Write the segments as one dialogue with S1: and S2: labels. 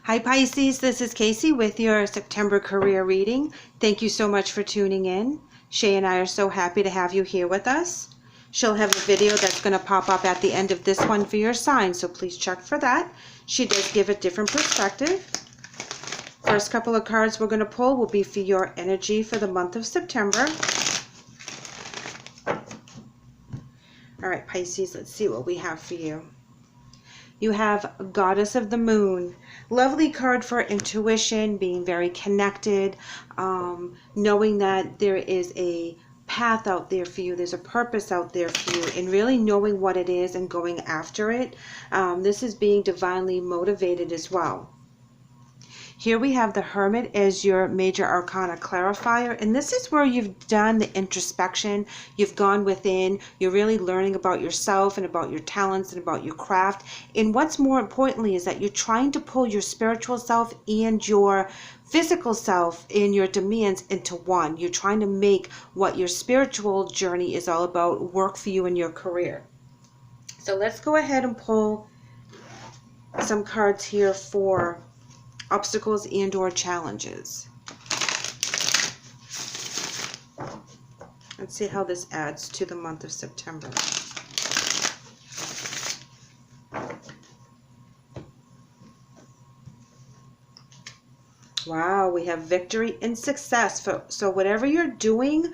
S1: Hi Pisces, this is KACEE with your September career reading. Thank you so much for tuning in. SHAE and I are so happy to have you here with us. She'll have a video that's going to pop up at the end of this one for your sign, so please check for that. She does give a different perspective. First couple of cards we're going to pull will be for your energy for the month of September. All right, Pisces, let's see what we have for you. You have Goddess of the Moon. Lovely card for intuition, being very connected, knowing that there is a path out there for you, there's a purpose out there for you, and really knowing what it is and going after it. This is being divinely motivated as well. Here we have the Hermit as your major arcana clarifier, and this is where you've done the introspection, you've gone within, you're really learning about yourself and about your talents and about your craft. And what's more importantly is that you're trying to pull your spiritual self and your physical self and your demands into one. You're trying to make what your spiritual journey is all about work for you in your career. So let's go ahead and pull some cards here for obstacles and or challenges. Let's see how this adds to the month of September. Wow, we have victory and success. So whatever you're doing,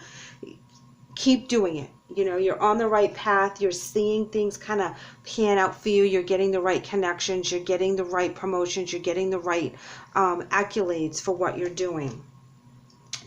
S1: keep doing it. You know, you're on the right path. You're seeing things kind of pan out for you. You're getting the right connections. You're getting the right promotions. You're getting the right accolades for what you're doing.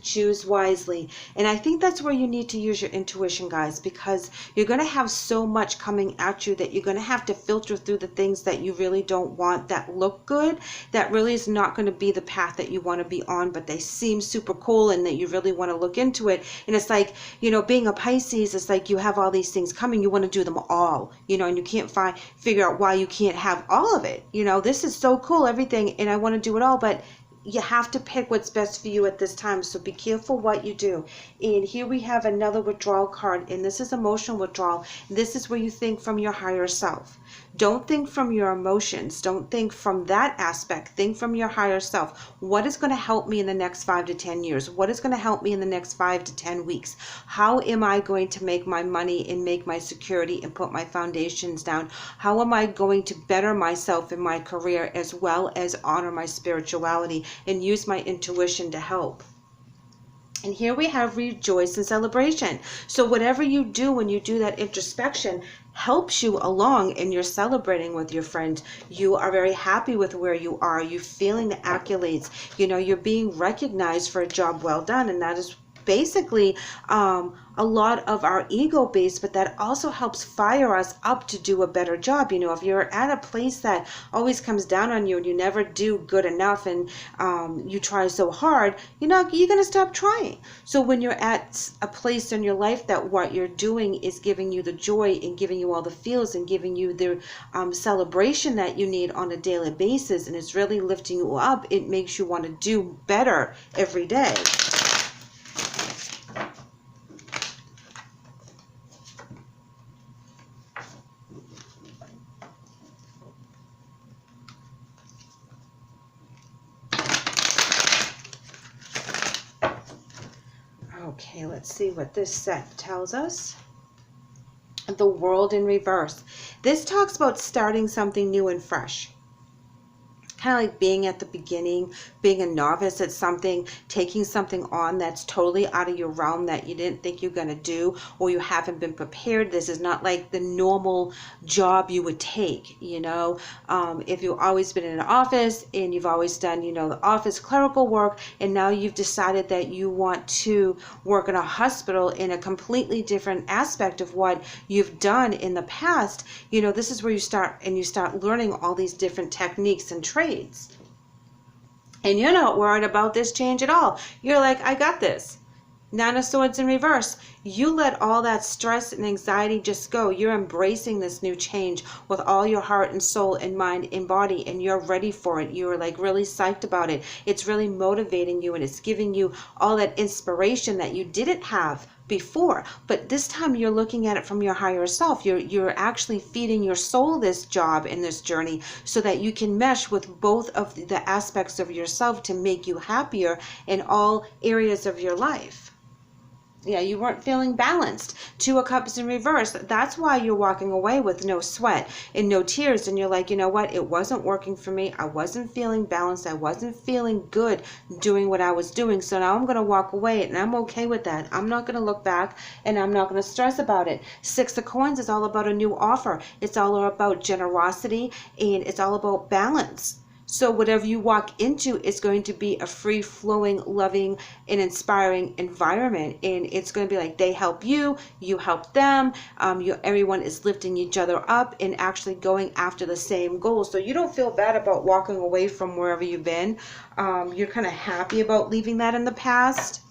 S1: Choose wisely. And I think that's where you need to use your intuition, guys, because you're going to have so much coming at you that you're going to have to filter through the things that you really don't want, that look good, that really is not going to be the path that you want to be on, but they seem super cool and that you really want to look into it. And it's like, you know, being a Pisces, it's like you have all these things coming, you want to do them all, you know, and you can't figure out why you can't have all of it. You know, this is so cool, everything, and I want to do it all, but you have to pick what's best for you at this time, so be careful what you do. And here we have another withdrawal card, and this is emotional withdrawal. This is where you think from your higher self. Don't think from your emotions. Don't think from that aspect. Think from your higher self. What is going to help me in the next 5 to 10 years? What is going to help me in the next 5 to 10 weeks? How am I going to make my money and make my security and put my foundations down? How am I going to better myself in my career as well as honor my spirituality and use my intuition to help? And here we have rejoice and celebration. So whatever you do when you do that introspection helps you along and you're celebrating with your friends. You are very happy with where you are. You're feeling the accolades. You know, you're being recognized for a job well done. And that is basically a lot of our ego base, but that also helps fire us up to do a better job. You know, if you're at a place that always comes down on you and you never do good enough and you try so hard, you're going to stop trying. So when you're at a place in your life that what you're doing is giving you the joy and giving you all the feels and giving you the celebration that you need on a daily basis, and it's really lifting you up, it makes you want to do better every day. Okay, let's see what this set tells us. The World in Reverse. This talks about starting something new and fresh. Kind of like being at the beginning, being a novice at something, taking something on that's totally out of your realm that you didn't think you're going to do, or you haven't been prepared. This is not like the normal job you would take, you know. If you've always been in an office and you've always done, you know, the office clerical work, and now you've decided that you want to work in a hospital in a completely different aspect of what you've done in the past, you know, this is where you start learning all these different techniques and trades. And you're not worried about this change at all. You're like, I got this. Nine of Swords in reverse. You let all that stress and anxiety just go. You're embracing this new change with all your heart and soul and mind and body, and you're ready for it. You're like really psyched about it. It's really motivating you, and it's giving you all that inspiration that you didn't have before. But this time you're looking at it from your higher self. You're actually feeding your soul this job and this journey so that you can mesh with both of the aspects of yourself to make you happier in all areas of your life. Yeah, you weren't feeling balanced. 2 of Cups in reverse. That's why you're walking away with no sweat and no tears. And you're like, you know what? It wasn't working for me. I wasn't feeling balanced. I wasn't feeling good doing what I was doing. So now I'm going to walk away, and I'm okay with that. I'm not going to look back, and I'm not going to stress about it. 6 of Coins is all about a new offer. It's all about generosity, and it's all about balance. So whatever you walk into is going to be a free-flowing, loving, and inspiring environment. And it's going to be like they help you, you help them. Everyone is lifting each other up and actually going after the same goals. So you don't feel bad about walking away from wherever you've been. You're kind of happy about leaving that in the past.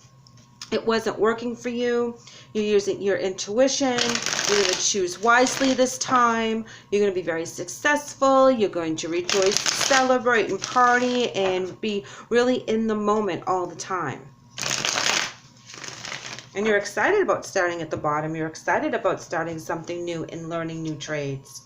S1: It wasn't working for you. You're using your intuition. You're going to choose wisely this time. You're going to be very successful. You're going to rejoice, celebrate, and party, and be really in the moment all the time. And you're excited about starting at the bottom. You're excited about starting something new and learning new trades.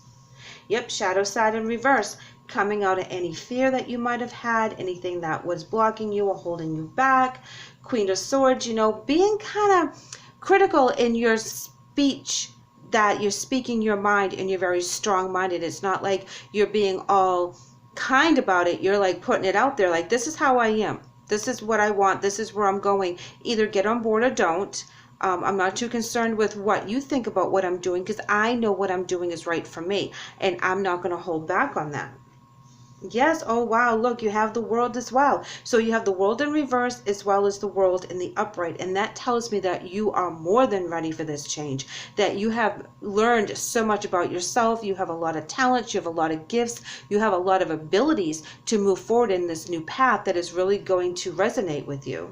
S1: Yep, shadow side in reverse. Coming out of any fear that you might have had, anything that was blocking you or holding you back. Queen of Swords, you know, being kind of critical in your speech, that you're speaking your mind and you're very strong-minded. It's not like you're being all kind about it. You're like putting it out there like, this is how I am. This is what I want. This is where I'm going. Either get on board or don't. I'm not too concerned with what you think about what I'm doing, because I know what I'm doing is right for me, and I'm not going to hold back on that. Yes, oh wow, look, you have the World as well. So you have the World in reverse as well as the World in the upright. And that tells me that you are more than ready for this change, that you have learned so much about yourself. You have a lot of talents, you have a lot of gifts, you have a lot of abilities to move forward in this new path that is really going to resonate with you.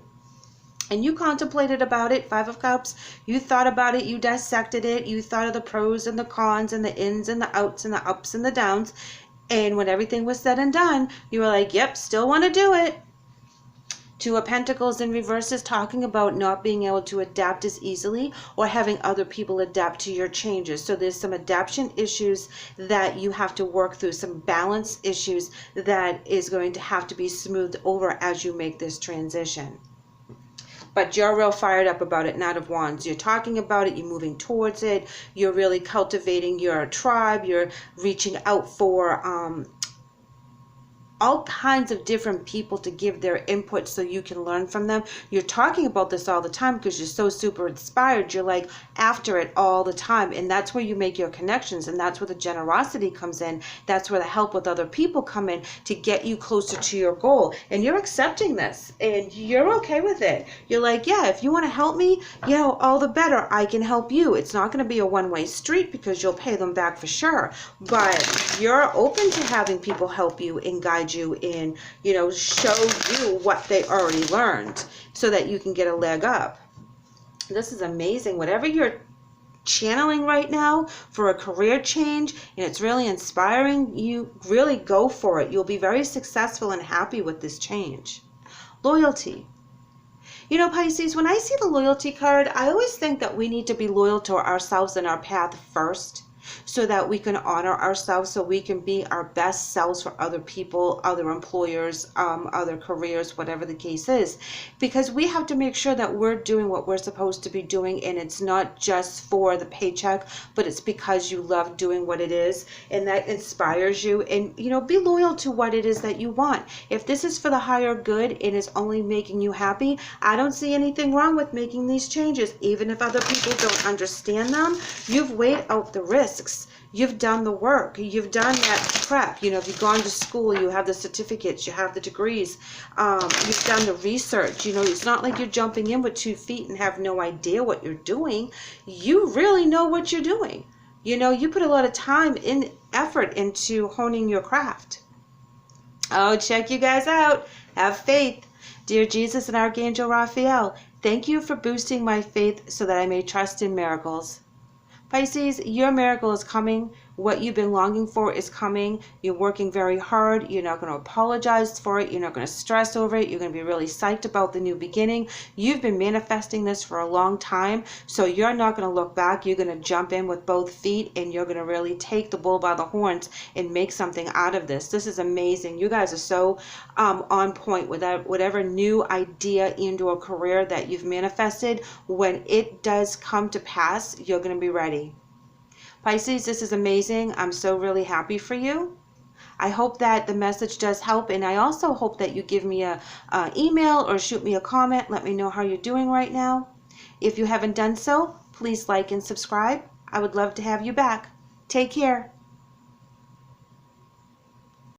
S1: And you contemplated about it, 5 of Cups. You thought about it, you dissected it, you thought of the pros and the cons and the ins and the outs and the ups and the downs. And when everything was said and done, you were like, yep, still want to do it. 2 of Pentacles in reverse is talking about not being able to adapt as easily or having other people adapt to your changes. So there's some adaptation issues that you have to work through, some balance issues that is going to have to be smoothed over as you make this transition. But you're real fired up about it, Knight of Wands. You're talking about it, you're moving towards it, you're really cultivating your tribe, you're reaching out for all kinds of different people to give their input so you can learn from them. You're talking about this all the time because you're so super inspired. You're like after it all the time, and that's where you make your connections, and that's where the generosity comes in. That's where the help with other people come in to get you closer to your goal. And you're accepting this, and you're okay with it. You're like, yeah, if you want to help me, you know, all the better. I can help you. It's not going to be a one-way street because you'll pay them back for sure, but you're open to having people help you and guide you and, you know, show you what they already learned so that you can get a leg up. This is amazing. Whatever you're channeling right now for a career change and it's really inspiring, you really go for it. You'll be very successful and happy with this change. Loyalty. You know, Pisces, when I see the loyalty card, I always think that we need to be loyal to ourselves and our path first, so that we can honor ourselves, so we can be our best selves for other people, other employers, other careers, whatever the case is. Because we have to make sure that we're doing what we're supposed to be doing, and it's not just for the paycheck, but it's because you love doing what it is, and that inspires you. And, you know, be loyal to what it is that you want. If this is for the higher good and is only making you happy, I don't see anything wrong with making these changes. Even if other people don't understand them, you've weighed out the risks. You've done the work. You've done that prep. You know, if you've gone to school, you have the certificates, you have the degrees. You've done the research. You know, it's not like you're jumping in with 2 feet and have no idea what you're doing. You really know what you're doing. You know, you put a lot of time and effort into honing your craft. Oh, check you guys out. Have faith. Dear Jesus and Archangel Raphael, Thank you for boosting my faith so that I may trust in miracles. Pisces, your miracle is coming. What you've been longing for is coming. You're working very hard. You're not going to apologize for it. You're not going to stress over it. You're going to be really psyched about the new beginning. You've been manifesting this for a long time, so you're not going to look back. You're going to jump in with both feet, and you're going to really take the bull by the horns and make something out of this. This is amazing. You guys are so on point with that. Whatever new idea into a career that you've manifested, when it does come to pass, you're going to be ready. Pisces, this is amazing. I'm so really happy for you. I hope that the message does help, and I also hope that you give me a email or shoot me a comment. Let me know how you're doing right now. If you haven't done so, please like and subscribe. I would love to have you back. Take care.